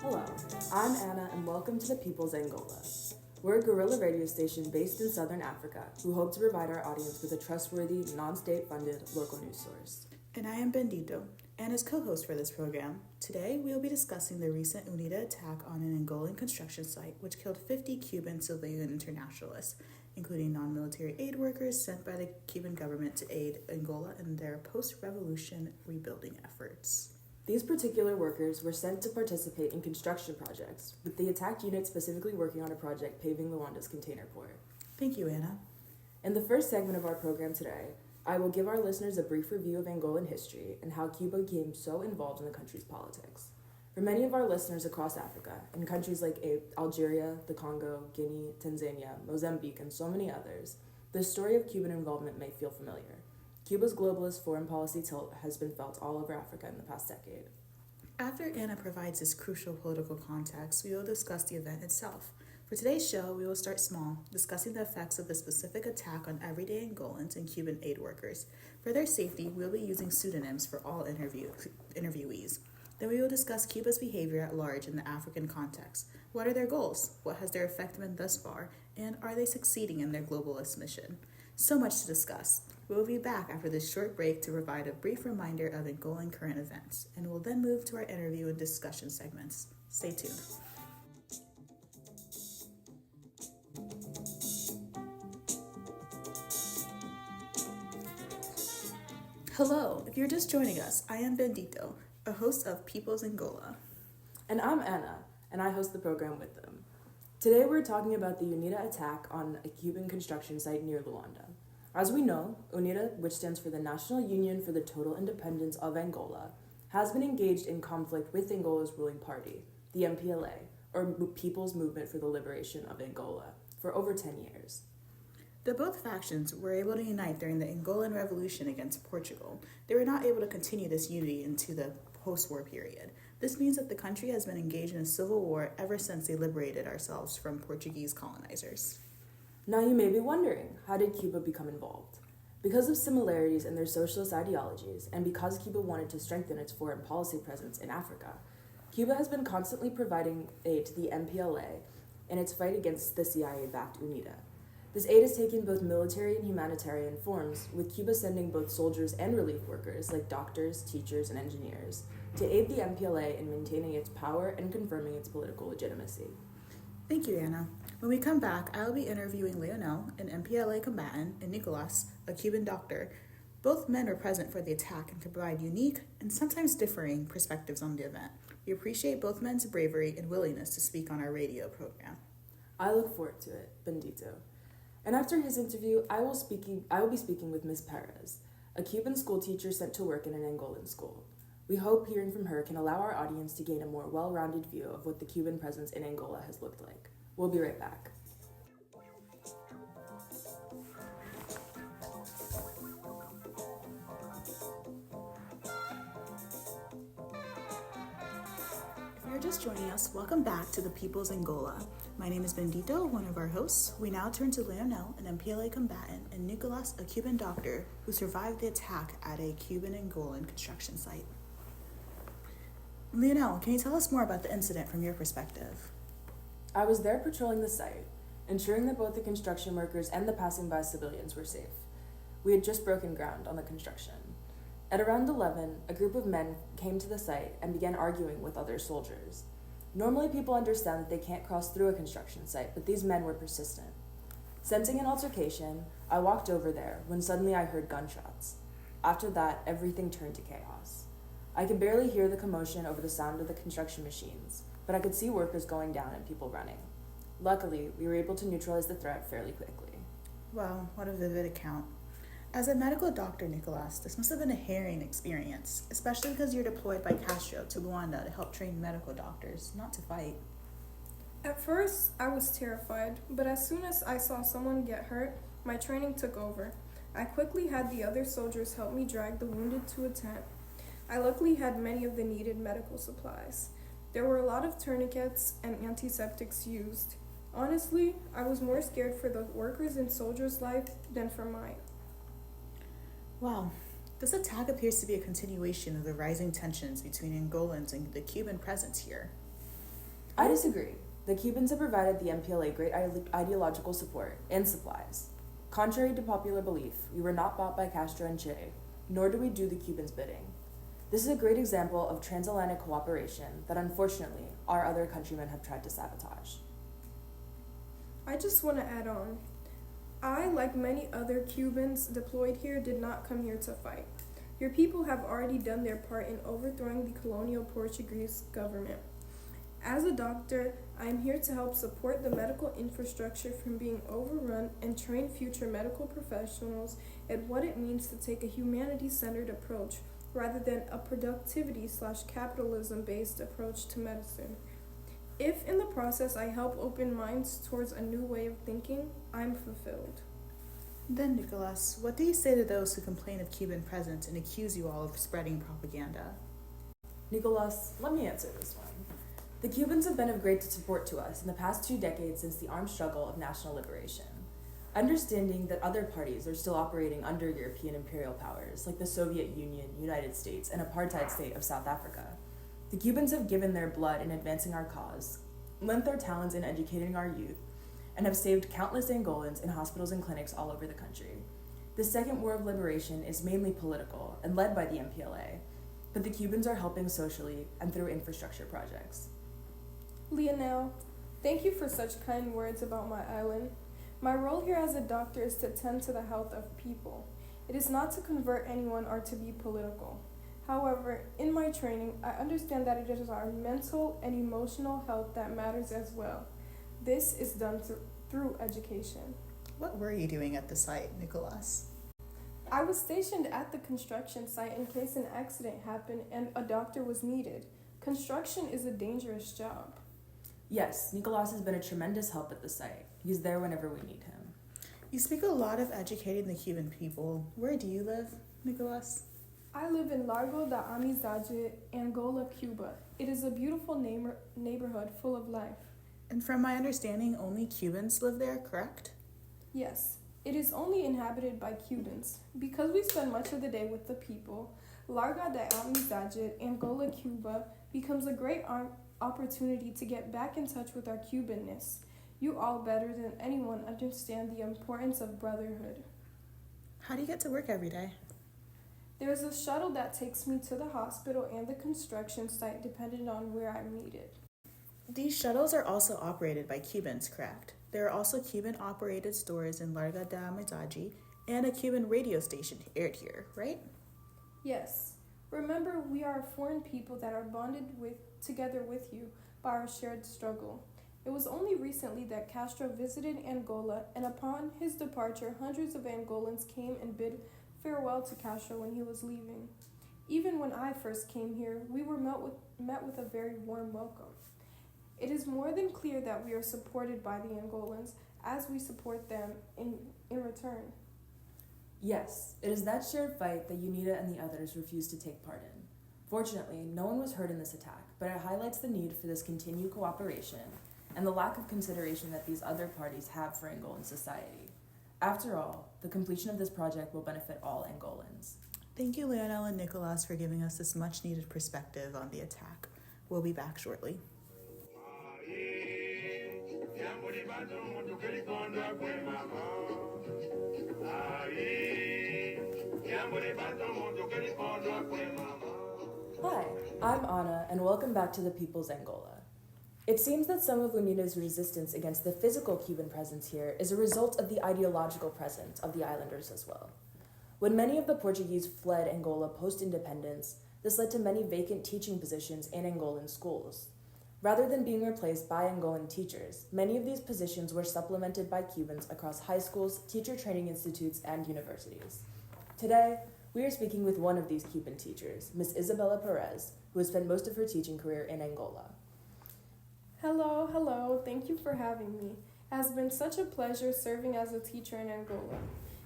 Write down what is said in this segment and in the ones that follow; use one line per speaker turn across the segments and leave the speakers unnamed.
Hello, I'm Anna and welcome to the People's Angola. We're a guerrilla radio station based in Southern Africa who hope to provide our audience with a trustworthy, non-state funded local news source.
And I am Bendito, Anna's co-host for this program. Today we will be discussing the recent UNITA attack on an Angolan construction site which killed 50 Cuban civilian internationalists, including non-military aid workers sent by the Cuban government to aid Angola in their post-revolution rebuilding efforts.
These particular workers were sent to participate in construction projects, with the attacked unit specifically working on a project paving Luanda's container port.
Thank you, Anna.
In the first segment of our program today, I will give our listeners a brief review of Angolan history and how Cuba became so involved in the country's politics. For many of our listeners across Africa, in countries like Algeria, the Congo, Guinea, Tanzania, Mozambique, and so many others, the story of Cuban involvement may feel familiar. Cuba's globalist foreign policy tilt has been felt all over Africa in the past decade.
After Anna provides this crucial political context, we will discuss the event itself. For today's show, we will start small, discussing the effects of the specific attack on everyday Angolans and Cuban aid workers. For their safety, we will be using pseudonyms for all interviewees. Then we will discuss Cuba's behavior at large in the African context. What are their goals? What has their effect been thus far? And are they succeeding in their globalist mission? So much to discuss. We will be back after this short break to provide a brief reminder of Angolan current events, and we'll then move to our interview and discussion segments. Stay tuned. Hello, if you're just joining us, I am Bendito, a host of People's Angola.
And I'm Anna, and I host the program with them. Today we're talking about the UNITA attack on a Cuban construction site near Luanda. As we know, UNITA, which stands for the National Union for the Total Independence of Angola, has been engaged in conflict with Angola's ruling party, the MPLA, or People's Movement for the Liberation of Angola, for over 10 years.
Though both factions were able to unite during the Angolan Revolution against Portugal, they were not able to continue this unity into the post-war period. This means that the country has been engaged in a civil war ever since they liberated ourselves from Portuguese colonizers.
Now you may be wondering, how did Cuba become involved? Because of similarities in their socialist ideologies, and because Cuba wanted to strengthen its foreign policy presence in Africa, Cuba has been constantly providing aid to the MPLA in its fight against the CIA-backed UNITA. This aid has taken both military and humanitarian forms, with Cuba sending both soldiers and relief workers, like doctors, teachers, and engineers, to aid the MPLA in maintaining its power and confirming its political legitimacy.
Thank you, Anna. When we come back, I will be interviewing Leonel, an MPLA combatant, and Nicolas, a Cuban doctor. Both men were present for the attack and could provide unique and sometimes differing perspectives on the event. We appreciate both men's bravery and willingness to speak on our radio program.
I look forward to it, Bendito. And after his interview, I will be speaking with Ms. Perez, a Cuban school teacher sent to work in an Angolan school. We hope hearing from her can allow our audience to gain a more well-rounded view of what the Cuban presence in Angola has looked like. We'll be right back.
If you're just joining us, welcome back to the People's Angola. My name is Bendito, one of our hosts. We now turn to Leonel, an MPLA combatant, and Nicolas, a Cuban doctor who survived the attack at a Cuban Angolan construction site. Leonel, can you tell us more about the incident from your perspective?
I was there patrolling the site, ensuring that both the construction workers and the passing-by civilians were safe. We had just broken ground on the construction. At around 11, a group of men came to the site and began arguing with other soldiers. Normally, people understand that they can't cross through a construction site, but these men were persistent. Sensing an altercation, I walked over there when suddenly I heard gunshots. After that, everything turned to chaos. I could barely hear the commotion over the sound of the construction machines, but I could see workers going down and people running. Luckily, we were able to neutralize the threat fairly quickly.
Wow, what a vivid account. As a medical doctor, Nicolas, this must have been a harrowing experience, especially because you're deployed by Castro to Luanda to help train medical doctors, not to fight.
At first, I was terrified, but as soon as I saw someone get hurt, my training took over. I quickly had the other soldiers help me drag the wounded to a tent. I luckily had many of the needed medical supplies. There were a lot of tourniquets and antiseptics used. Honestly, I was more scared for the workers' and soldiers' life than for mine.
Wow, This attack appears to be a continuation of the rising tensions between Angolans and the Cuban presence here.
I disagree. The Cubans have provided the MPLA great ideological support and supplies. Contrary to popular belief, we were not bought by Castro and Che, nor do we do the Cubans' bidding. This is a great example of transatlantic cooperation that unfortunately our other countrymen have tried to sabotage.
I just want to add on. I, like many other Cubans deployed here, did not come here to fight. Your people have already done their part in overthrowing the colonial Portuguese government. As a doctor, I am here to help support the medical infrastructure from being overrun and train future medical professionals at what it means to take a humanity-centered approach rather than a productivity/capitalism-based approach to medicine. If in the process I help open minds towards a new way of thinking, I'm fulfilled.
Then, Nicolas, what do you say to those who complain of Cuban presence and accuse you all of spreading propaganda?
Nicolas, let me answer this one. The Cubans have been of great support to us in the past 2 decades since the armed struggle of national liberation. Understanding that other parties are still operating under European imperial powers, like the Soviet Union, United States, and apartheid state of South Africa, the Cubans have given their blood in advancing our cause, lent their talents in educating our youth, and have saved countless Angolans in hospitals and clinics all over the country. The Second War of Liberation is mainly political and led by the MPLA, but the Cubans are helping socially and through infrastructure projects.
Lionel, thank you for such kind words about my island. My role here as a doctor is to tend to the health of people. It is not to convert anyone or to be political. However, in my training, I understand that it is our mental and emotional health that matters as well. This is done through education.
What were you doing at the site, Nicolas?
I was stationed at the construction site in case an accident happened and a doctor was needed. Construction is a dangerous job.
Yes, Nicolas has been a tremendous help at the site. He's there whenever we need him.
You speak a lot of educating the Cuban people. Where do you live, Nicolas?
I live in Largo da Amizade, Angola, Cuba. It is a beautiful neighborhood full of life.
And from my understanding, only Cubans live there, correct?
Yes, it is only inhabited by Cubans. Because we spend much of the day with the people, Largo da Amizade, Angola, Cuba becomes a great opportunity to get back in touch with our Cubanness. You all better than anyone understand the importance of brotherhood.
How do you get to work every day?
There is a shuttle that takes me to the hospital and the construction site depending on where I'm needed.
These shuttles are also operated by Cubans, correct? There are also Cuban-operated stores in Larga da Amizade and a Cuban radio station aired here, right?
Yes. Remember, we are a foreign people that are bonded together with you by our shared struggle. It was only recently that Castro visited Angola, and upon his departure, hundreds of Angolans came and bid farewell to Castro when he was leaving. Even when I first came here, we were met with a very warm welcome. It is more than clear that we are supported by the Angolans as we support them in return.
Yes, it is that shared fight that UNITA and the others refused to take part in. Fortunately, no one was hurt in this attack, but it highlights the need for this continued cooperation and the lack of consideration that these other parties have for Angolan society. After all, the completion of this project will benefit all Angolans.
Thank you, Lionel and Nicolas, for giving us this much-needed perspective on the attack. We'll be back shortly.
Hi, I'm Anna, and welcome back to the People's Angola. It seems that some of UNITA's resistance against the physical Cuban presence here is a result of the ideological presence of the islanders as well. When many of the Portuguese fled Angola post-independence, this led to many vacant teaching positions in Angolan schools. Rather than being replaced by Angolan teachers, many of these positions were supplemented by Cubans across high schools, teacher training institutes, and universities. Today, we are speaking with one of these Cuban teachers, Ms. Isabella Perez, who has spent most of her teaching career in Angola.
Hello, thank you for having me. It has been such a pleasure serving as a teacher in Angola.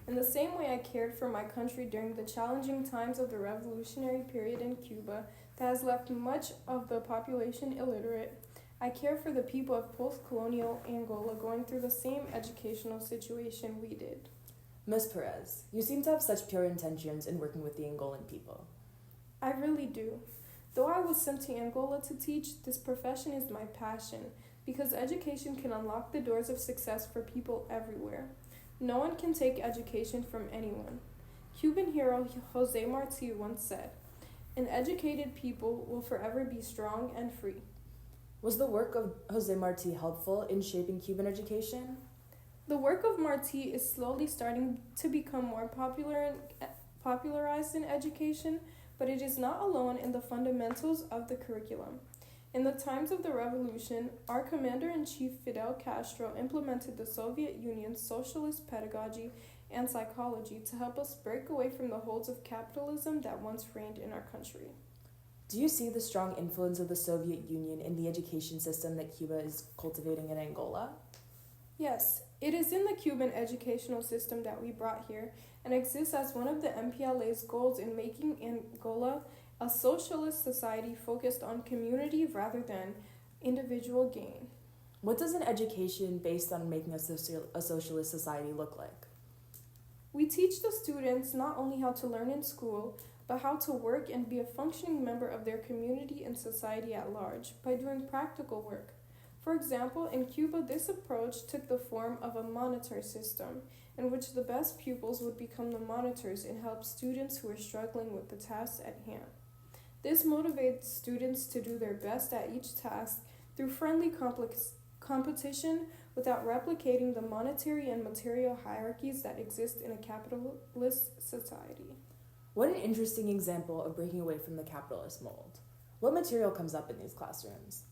In the same way I cared for my country during the challenging times of the revolutionary period in Cuba that has left much of the population illiterate, I care for the people of post-colonial Angola going through the same educational situation we did.
Ms. Perez, you seem to have such pure intentions in working with the Angolan people.
I really do. Though I was sent to Angola to teach, this profession is my passion because education can unlock the doors of success for people everywhere. No one can take education from anyone. Cuban hero Jose Marti once said, "An educated people will forever be strong and free."
Was the work of Jose Marti helpful in shaping Cuban education?
The work of Marti is slowly starting to become more popularized in education, but it is not alone in the fundamentals of the curriculum. In the times of the revolution, our commander-in-chief Fidel Castro implemented the Soviet Union's socialist pedagogy and psychology to help us break away from the holds of capitalism that once reigned in our country.
Do you see the strong influence of the Soviet Union in the education system that Cuba is cultivating in Angola?
Yes, it is in the Cuban educational system that we brought here and exists as one of the MPLA's goals in making Angola a socialist society focused on community rather than individual gain.
What does an education based on making a socialist society look like?
We teach the students not only how to learn in school, but how to work and be a functioning member of their community and society at large by doing practical work. For example, in Cuba, this approach took the form of a monitor system, in which the best pupils would become the monitors and help students who were struggling with the tasks at hand. This motivates students to do their best at each task through friendly competition without replicating the monetary and material hierarchies that exist in a capitalist society.
What an interesting example of breaking away from the capitalist mold. What material comes up in these classrooms?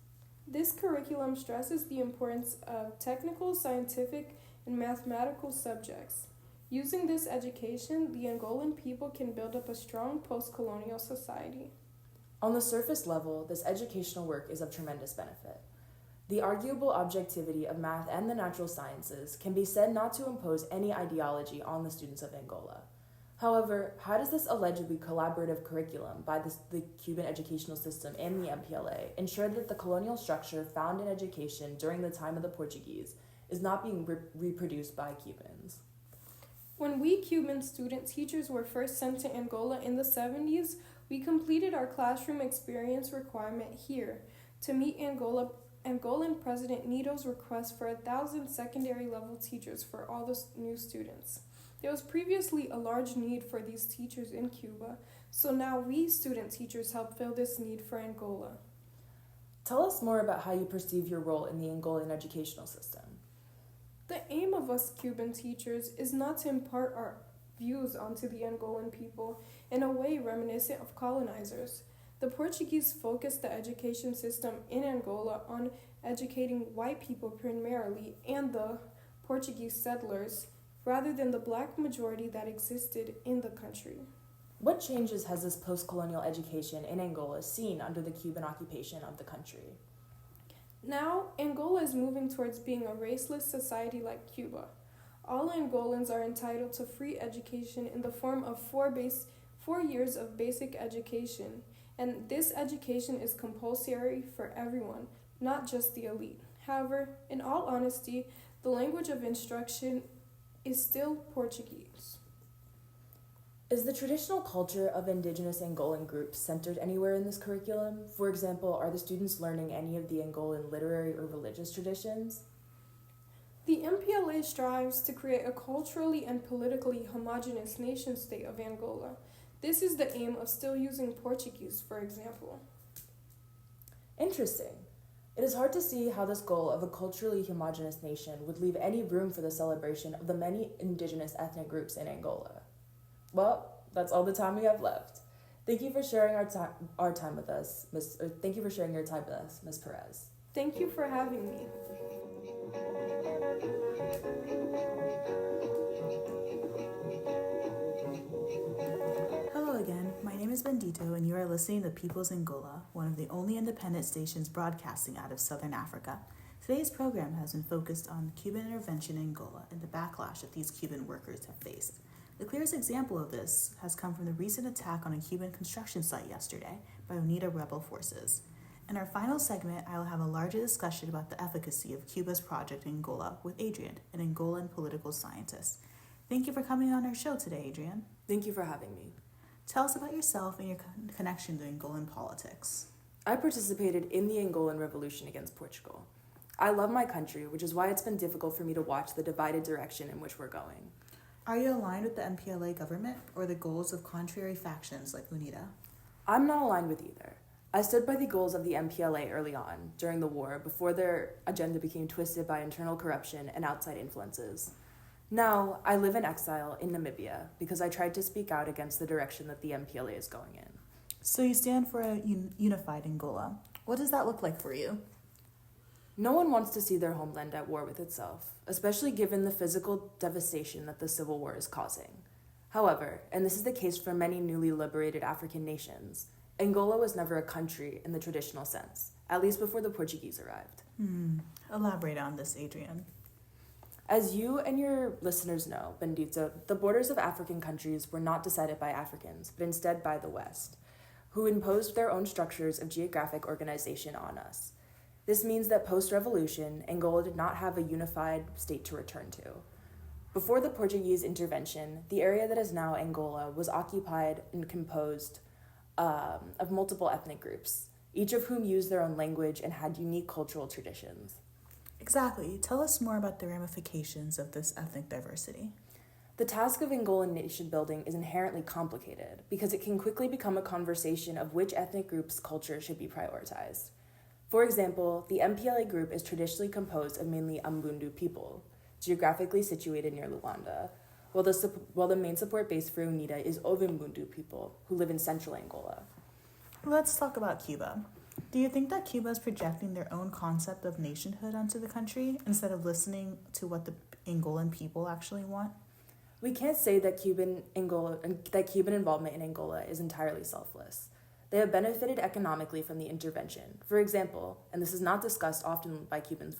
This curriculum stresses the importance of technical, scientific, and mathematical subjects. Using this education, the Angolan people can build up a strong post-colonial society.
On the surface level, this educational work is of tremendous benefit. The arguable objectivity of math and the natural sciences can be said not to impose any ideology on the students of Angola. However, how does this allegedly collaborative curriculum by the Cuban educational system and the MPLA ensure that the colonial structure found in education during the time of the Portuguese is not being reproduced by Cubans?
When we Cuban student teachers were first sent to Angola in the 70s, we completed our classroom experience requirement here to meet Angolan President Nito's request for 1,000 secondary level teachers for all the new students. There was previously a large need for these teachers in Cuba, so now we student teachers help fill this need for Angola.
Tell us more about how you perceive your role in the Angolan educational system.
The aim of us Cuban teachers is not to impart our views onto the Angolan people in a way reminiscent of colonizers. The Portuguese focused the education system in Angola on educating white people primarily and the Portuguese settlers, rather than the black majority that existed in the country.
What changes has this post-colonial education in Angola seen under the Cuban occupation of the country?
Now, Angola is moving towards being a raceless society like Cuba. All Angolans are entitled to free education in the form of 4 years of basic education, and this education is compulsory for everyone, not just the elite. However, in all honesty, the language of instruction is still Portuguese.
Is the traditional culture of indigenous Angolan groups centered anywhere in this curriculum? For example, are the students learning any of the Angolan literary or religious traditions?
The MPLA strives to create a culturally and politically homogeneous nation-state of Angola. This is the aim of still using Portuguese, for example.
Interesting. It is hard to see how this goal of a culturally homogeneous nation would leave any room for the celebration of the many indigenous ethnic groups in Angola. Well, that's all the time we have left. Thank you for sharing our time with us, Thank you for sharing your time with us, Ms. Perez.
Thank you for having me.
Hello again, my name is Bendito and you are listening to People's Angola, one of the only independent stations broadcasting out of Southern Africa. Today's program has been focused on Cuban intervention in Angola and the backlash that these Cuban workers have faced. The clearest example of this has come from the recent attack on a Cuban construction site yesterday by UNITA rebel forces. In our final segment, I will have a larger discussion about the efficacy of Cuba's project in Angola with Adrian, an Angolan political scientist. Thank you for coming on our show today, Adrian.
Thank you for having me.
Tell us about yourself and your connection to Angolan politics.
I participated in the Angolan Revolution against Portugal. I love my country, which is why it's been difficult for me to watch the divided direction in which we're going.
Are you aligned with the MPLA government or the goals of contrary factions like UNITA?
I'm not aligned with either. I stood by the goals of the MPLA early on, during the war, before their agenda became twisted by internal corruption and outside influences. Now, I live in exile in Namibia because I tried to speak out against the direction that the MPLA is going in.
So you stand for a unified Angola. What does that look like for you?
No one wants to see their homeland at war with itself, especially given the physical devastation that the civil war is causing. However, and this is the case for many newly liberated African nations, Angola was never a country in the traditional sense, at least before the Portuguese arrived.
Elaborate on this, Adrian.
As you and your listeners know, Bendito, the borders of African countries were not decided by Africans, but instead by the West, who imposed their own structures of geographic organization on us. This means that post-revolution, Angola did not have a unified state to return to. Before the Portuguese intervention, the area that is now Angola was occupied and composed of multiple ethnic groups, each of whom used their own language and had unique cultural traditions.
Exactly. Tell us more about the ramifications of this ethnic diversity.
The task of Angolan nation building is inherently complicated because it can quickly become a conversation of which ethnic group's culture should be prioritized. For example, the MPLA group is traditionally composed of mainly Ambundu people, geographically situated near Luanda, while the main support base for UNITA is Ovimbundu people, who live in central Angola.
Let's talk about Cuba. Do you think that Cuba is projecting their own concept of nationhood onto the country instead of listening to what the Angolan people actually want?
We can't say that Cuban involvement in Angola is entirely selfless. They have benefited economically from the intervention. For example, and this is not discussed often by Cuban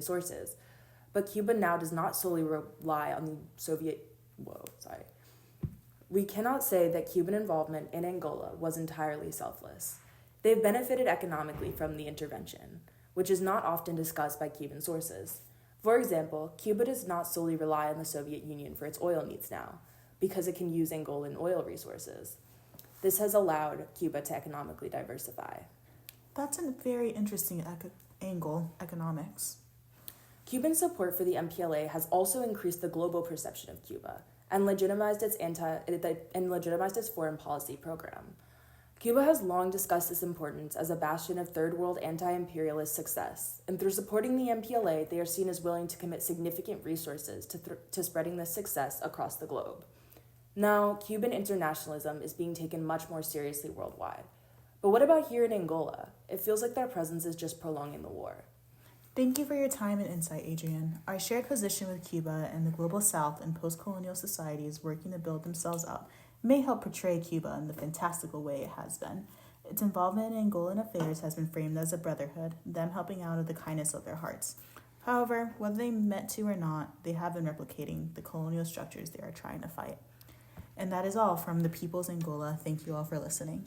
sources, but Cuba now does not solely rely on the We cannot say that Cuban involvement in Angola was entirely selfless. They've benefited economically from the intervention, which is not often discussed by Cuban sources. For example, Cuba does not solely rely on the Soviet Union for its oil needs now, because it can use Angolan oil resources. This has allowed Cuba to economically diversify.
That's a very interesting angle, economics.
Cuban support for the MPLA has also increased the global perception of Cuba and legitimized its foreign policy program. Cuba has long discussed its importance as a bastion of third world anti-imperialist success, and through supporting the MPLA, they are seen as willing to commit significant resources to spreading this success across the globe. Now, Cuban internationalism is being taken much more seriously worldwide. But what about here in Angola? It feels like their presence is just prolonging the war.
Thank you for your time and insight, Adrian. Our shared position with Cuba and the global south and post-colonial societies working to build themselves up may help portray Cuba in the fantastical way it has been. Its involvement in Angolan affairs has been framed as a brotherhood, them helping out of the kindness of their hearts. However, whether they meant to or not, they have been replicating the colonial structures they are trying to fight. And that is all from the People's Angola. Thank you all for listening.